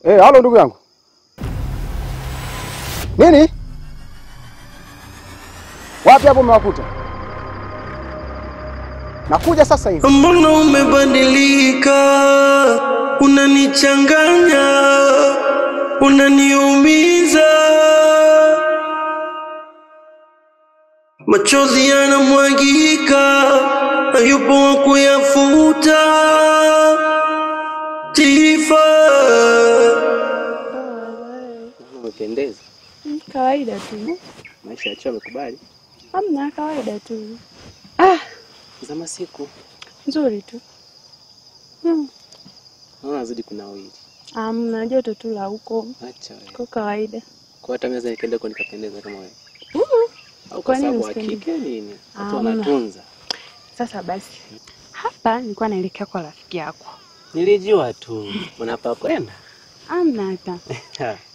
Halo ndugu yangu. Nini? Wapi hapo umewakuta? Nakuja sasa hivi. Mbona umebadilika? Unanichanganya, unaniumiza. Machozi yanamwagika, hayupo wa kuyafuta. Tifa, umependeza. Kawaida tu. Maisha ya chuo umekubali? Hamna, kawaida tu. Zama siku Nzuri tu. Naona zidi kuna wili. Hamna, joto tu la huko. Acha wewe. Kwa kawaida. Kwa hata mimi nikaenda kwa nikapendeza kama wewe. Au Kwa kwa nini sababu usipendi? hakika nini? Watu wanatunza. Sasa basi. Hapa nilikuwa naelekea kwa rafiki yako. Nilijua tu unapa kwenda. Hamna hata.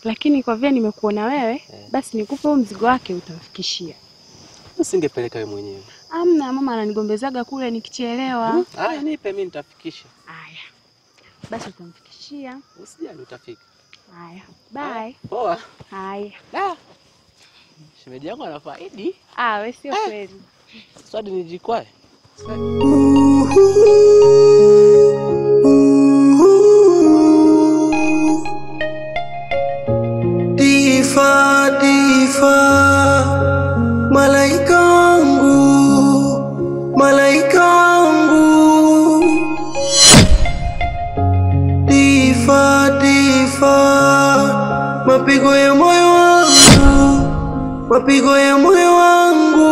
Lakini kwa vile nimekuona wewe, basi nikupe huo mzigo wake utafikishia. Usingepeleka wewe mwenyewe. Hamna, mama ananigombezaga kule nikichelewa. Haya nipe mimi nitafikisha. Haya. Basi utamfikishia. Usijali utafika. Haya. Bye. Poa. Haya. Shemeji yangu anafaidi. Wewe sio kweli. Swadi nijikwae. Tifa, Tifa, malaika wangu, malaika wangu. Tifa, Tifa, mapigo ya moyo wangu, mapigo ya moyo wangu.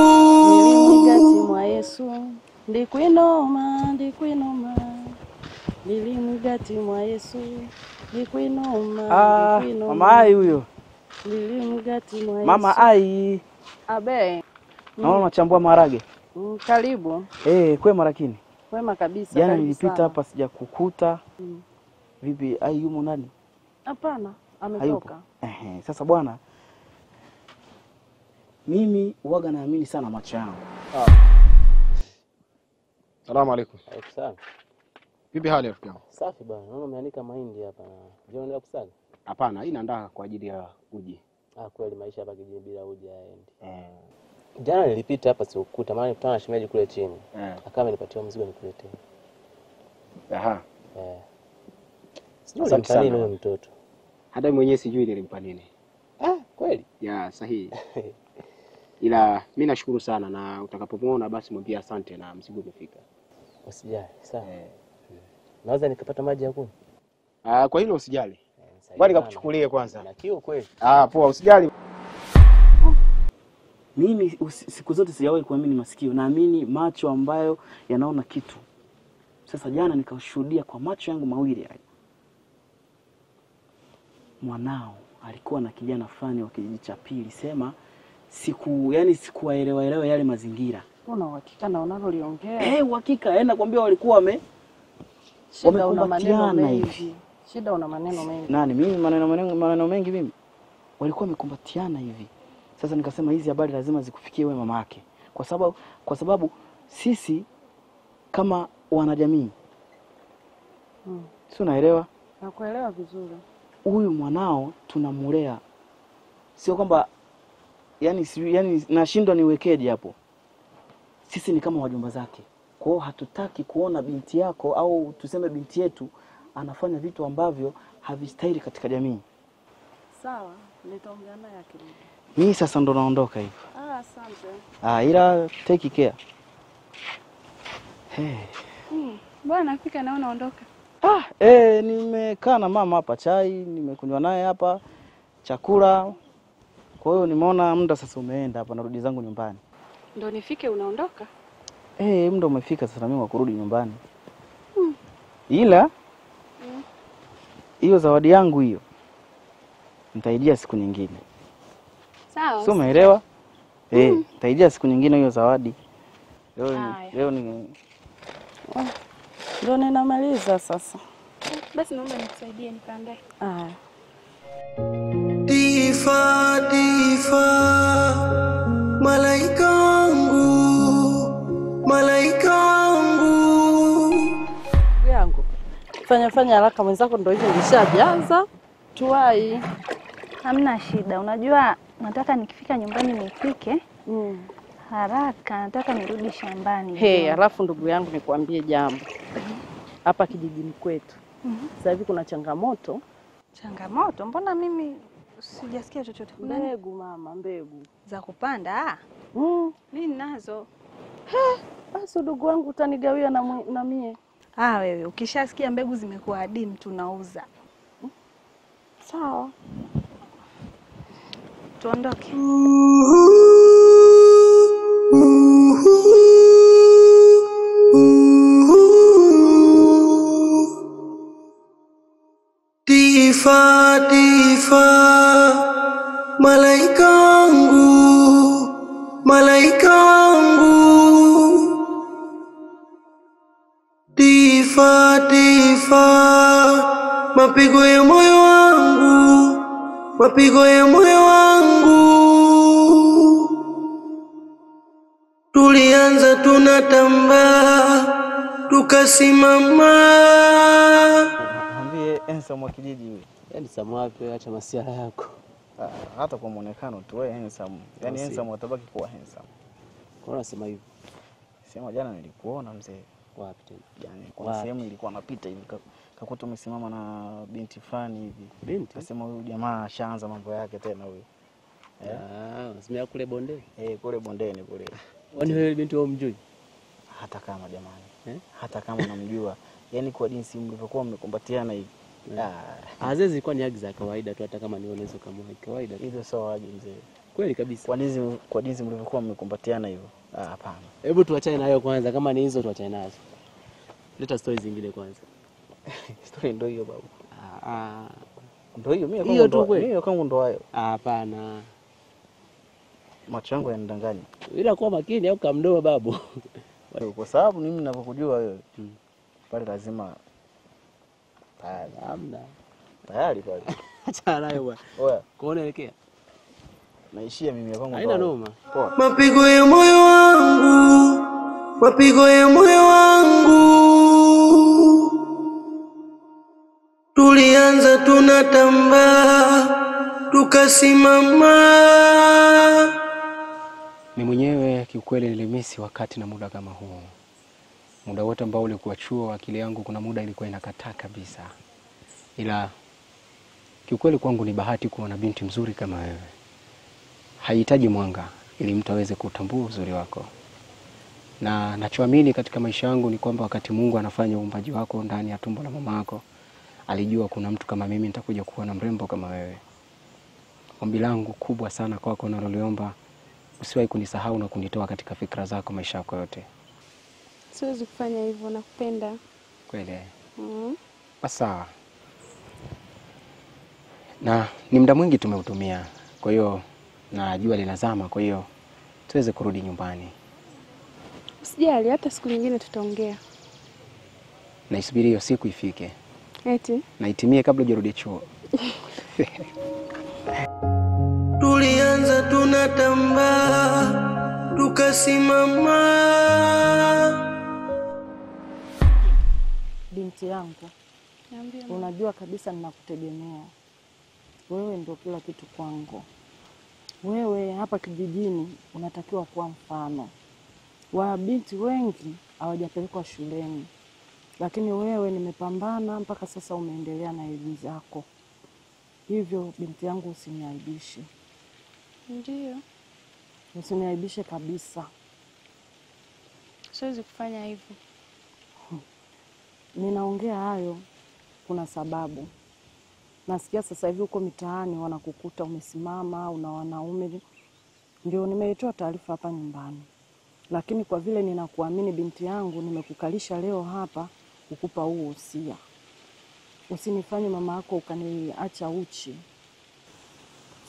Nilimgati mwa Yesu, ndikwinoma, ndikwinoma. Nilimgati mwa Yesu, ndikwinoma, ndikwinoma. Mama Ai huyo. Nilimgati mwa Yesu. Mama Ai. Abe. Naona unachambua maharage. Karibu. Kwema lakini. Kwema kabisa. Jana nilipita hapa sijakukuta. Vipi Ai yumo nani? Hapana, ametoka. Sasa bwana, mimi huaga naamini sana macho yangu. Salamu alaykum. Alaykum. Vipi hali rafiki yangu? Safi bwana. Naona umeanika mahindi hapa. Je, unaenda kusaga? Hapana, hii naandaa kwa ajili ya uji. Kweli maisha hapa kijijini bila uji haendi. Jana nilipita hapa sikukuta, maana nikutana na shemeji kule chini. Akawa amenipatia mzigo nikuletee. Sijui nimpa nini huyo mtoto. Hata mwenyewe sijui nilimpa nini. Kweli? Ya, sahihi. Ila mimi nashukuru sana na utakapomuona basi mwambie asante na mzigo umefika. Usijali, sawa. Naweza nikapata maji ya kunywa? Kwa hilo usijali. Bali nikakuchukulie kwanza. Na kiu kweli. Poa, usijali. Mimi siku zote sijawahi kuamini masikio, naamini macho ambayo yanaona kitu. Sasa jana nikashuhudia kwa macho yangu mawili haya. Mwanao alikuwa na kijana fulani wa kijiji cha pili, sema sikuwaelewa yale mazingira. Una uhakika na unaloliongea? Uhakika, nakwambia walikuwa Shida una maneno mengi. Shida una maneno mengi. Nani mimi maneno mengi mimi? Walikuwa wamekumbatiana hivi. Sasa nikasema hizi habari lazima zikufikie wewe mama yake. Kwa sababu sisi kama wanajamii. Si unaelewa? Nakuelewa vizuri. Huyu mwanao tunamulea. Sio kwamba yani nashindwa niwekeje hapo. Sisi ni kama wajomba zake. Kwa hiyo hatutaki kuona binti yako au tuseme binti yetu anafanya vitu ambavyo havistahili katika jamii. Sawa, nitaongea naye akirudi. Mimi sasa ndo naondoka hivi. Asante. Ila take care. Bwana nafika na unaondoka. Nimekaa na mama hapa chai, nimekunywa naye hapa chakula. Kwa hiyo nimeona muda sasa umeenda hapa, narudi zangu nyumbani. Ndio nifike unaondoka? Muda umefika sasa mimi kurudi nyumbani. Ila hiyo zawadi yangu hiyo nitaijia siku nyingine. Sawa. Sio umeelewa? Nitaijia siku nyingine hiyo zawadi. Leo ndio ninamaliza sasa. Basi naomba nikusaidie nikaandae. Tifa, Tifa, malaika wangu, malaika wangu. Yangu. Fanya haraka mwenzako ndio hizo nishajaza. tuwai. Hamna shida. Unajua nataka nikifika nyumbani nipike. Haraka nataka nirudi shambani. Alafu ndugu yangu nikwambie jambo. Hapa kijijini kwetu. Sasa hivi kuna changamoto. Changamoto? Mbona mimi sijasikia chochote? Mbegu mama, mbegu za kupanda. Mimi nazo. Basi ndugu wangu utanigawia na mie. Wewe ukishasikia mbegu zimekuwa adimu tunauza. Sawa. Tuondoke. Tifa, Tifa, malaika wangu, malaika wangu. Tifa, Tifa, mapigo ya moyo wangu, mapigo ya moyo wangu. Tulianza tunatambaa, tukasimama. Handsome wa kijiji wewe. Handsome wapi? Acha masiara yako. Hata kwa muonekano tu wewe handsome. Yaani handsome utabaki kuwa handsome. Kwa unasema hivyo? Sema jana nilikuona mzee. Wapi tena? Jana kwa sehemu nilikuwa napita hivi kakuta umesimama na binti fulani hivi. Binti? Nasema huyu jamaa ashaanza mambo yake tena huyu. Unasimia kule bondeni? Kule bondeni kule. Wani wewe binti wao mjui? Hata kama jamani. Hata kama namjua. Yaani kwa jinsi mlivyokuwa mmekumbatiana hivi. Azezi ilikuwa ni haki za kawaida tu, hata kama nione hizo kama kawaida. Hizo sawa aje mzee. Kweli kabisa. Kwa jinsi mlivyokuwa mmekumbatiana hivyo. Hapana. Hebu tuachane nayo kwanza, kama ni hizo tuachane nazo. Leta stories zingine kwanza. Story ndio hiyo babu. Ndio hiyo mimi kwangu ndo hayo. Hapana. Macho yangu yanadanganya. Ila kuwa makini au kamdoa babu. Kwa sababu mimi ninapokujua wewe. Pale lazima tayari. Hamna. Tayari pale. Acha nayo bwana. Oya, kuonaelekea. Naishia mimi kwangu. Haina noma. Poa. Mapigo ya moyo wangu, mapigo ya moyo wangu. Tulianza tunatambaa, tukasimama. Ni mwenyewe kiukweli nilimisi wakati na muda kama huu. Muda wote ambao ulikuwa chuo, akili yangu kuna muda ilikuwa inakataa kabisa. Ila kiukweli kwangu ni bahati kuona binti mzuri kama wewe. Haihitaji mwanga ili mtu aweze kutambua uzuri wako. Na nachoamini katika maisha yangu ni kwamba wakati Mungu anafanya uumbaji wako ndani ya tumbo la mama yako, alijua kuna mtu kama mimi nitakuja kuwa na mrembo kama wewe. Ombi langu kubwa sana kwako naloliomba, usiwahi kunisahau na kunitoa katika fikra zako maisha yako yote. Siwezi kufanya hivyo, nakupenda. Kweli? Sawa. Na ni muda mwingi tumeutumia. Kwa hiyo na jua linazama, kwa hiyo tuweze kurudi nyumbani. Usijali, hata siku nyingine tutaongea. Naisubiri hiyo siku ifike. Eti? Na itimie kabla hujarudi chuo. Tulianza tunatambaa, tukasimama. Binti yangu, unajua kabisa ninakutegemea. Wewe ndio kila kitu kwangu. Wewe hapa kijijini unatakiwa kuwa mfano. Binti wengi hawajapelekwa shuleni. Lakini wewe nimepambana mpaka sasa umeendelea na elimu zako. Hivyo binti yangu usiniaibishe. Ndio. Usiniaibishe kabisa. Siwezi kufanya hivyo. Ninaongea hayo kuna sababu. Nasikia sasa hivi uko mitaani wanakukuta umesimama, una wanaume. Ndio nimeitoa taarifa hapa nyumbani. Lakini kwa vile ninakuamini binti yangu, nimekukalisha leo hapa kukupa huu usia. Usinifanye mama yako ukaniacha uchi.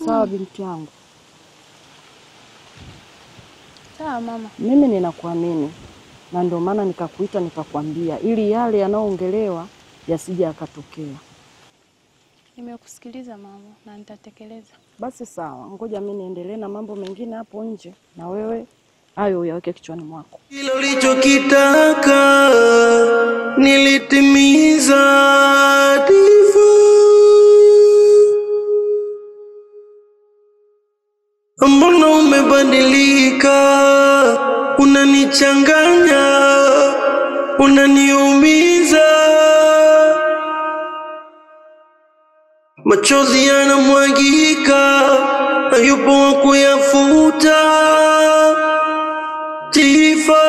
Sawa binti yangu? Sawa mama. Mimi ninakuamini. Na ndio maana nikakuita nikakwambia ili yale yanayoongelewa yasije yakatokea. Nimekusikiliza mama na nitatekeleza. Basi sawa, ngoja mimi niendelee na mambo mengine hapo nje na wewe hayo uyaweke kichwani mwako. Kile ulichokitaka nilitimiza. Tifa, unanichanganya, unaniumiza, machozi yanamwagika, hayupo wa kuyafuta. Tifa